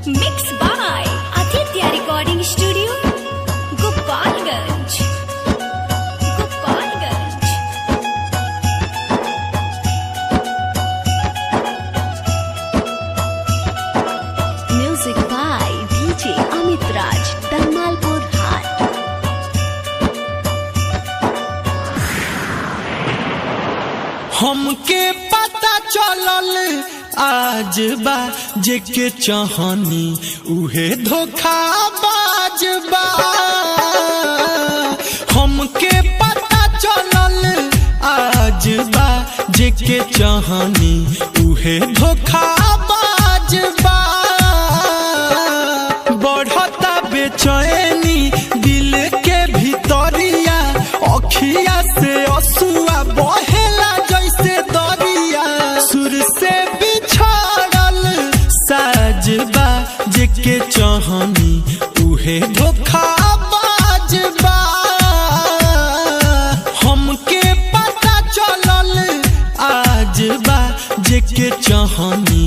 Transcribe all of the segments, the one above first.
Mixed by Aditya Recording Studio, Gopalganj. Music by DJ Amit Raj, Dalmalpur Hat. हमके पता चलल आज बा जेके चाहनी उहे धोखाबाज बा। हमके पता चलल आज बा जेके चाहनी उहे धोखाबाज बा। बढ़ता बेचैनी दिल के भीतरिया, अखिया से असुआ बहेला जैसे दरिया। सुर से बिछड़ल साजबा जेके चाहनी उहे धोखाबाज बा। हमके पता चलल आज बा जेके चाहनी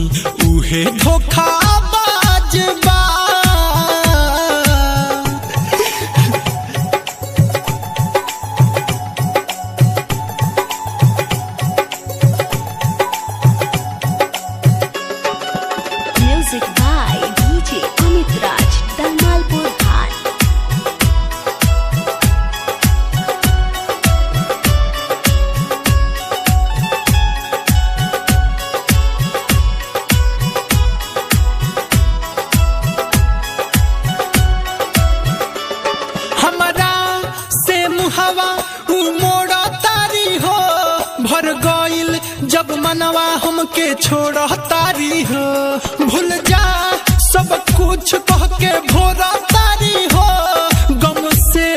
उहे धोखाबाज बा। Music by DJ Amit Raj, Dalmalpur Hat. हमरा से मुहवा मोड़ा तारी हो, भर गइल जब मनवा हमके छोड़ तारी हो। भूल जा सब कुछ कह के भोरा तारी हो, गम से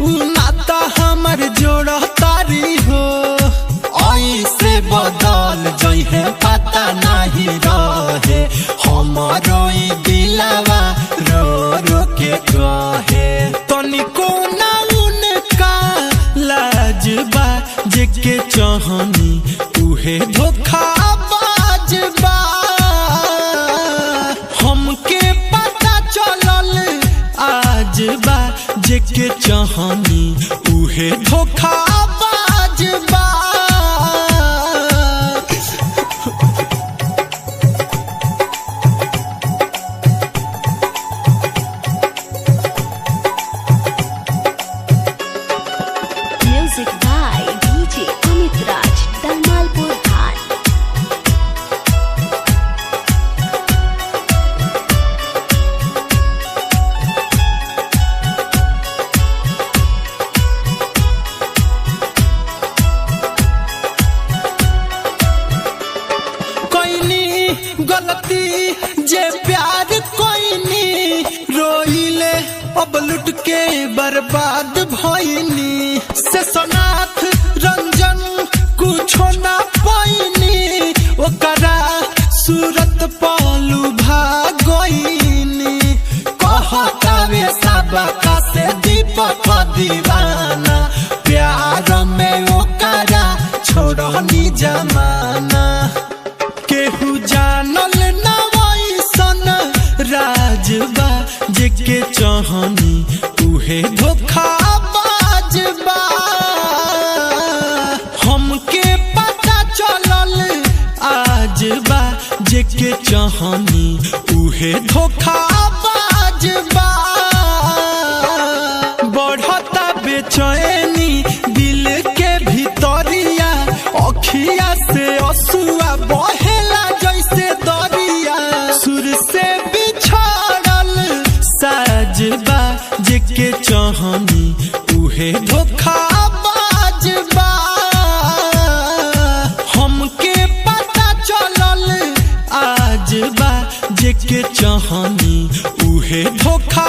उ नाता हमर जोड़ तारी हो। ऐसे बदल जइहे पता नहीं रहे, हमारो ई दिलवा रो रो के कहे। तनिको ना उनका लाज बा जेके चाहनी उहे धोखाबाज बा। हमके पता चलल आज बा जेके चाहनी उहे धोखाबाज बा। Music by DJ Amit Raj, Dalmalpur Hat. कोइनी गलती जे प्यार कोइनी, रोइले अब लुट के बर्बाद भइनी। से सोनाथ रंजन कुछो ना पाइनी, ओकरा सूरत पालू भागइनी। कहतावे सबका से दीपक दीवाना, प्यार में ओकरा छोड़नी जमाना। केहू जानल ना वैसन राजबा जेके चाहनी उहे धोखाबाज बा। हमके पता चलल आज बा जेके चाहनी उहे धोखाबाज बा। बढ़ता बेचैनी दिल के भीतरिया, अखिया से असुआ बहेला जैसे दरिया। सुर से बिछड़ल साजबा जेके चाहनी उहे धोखाबाज बा। हमके पता चलल आज बा जेके चाहनी उहे धोखा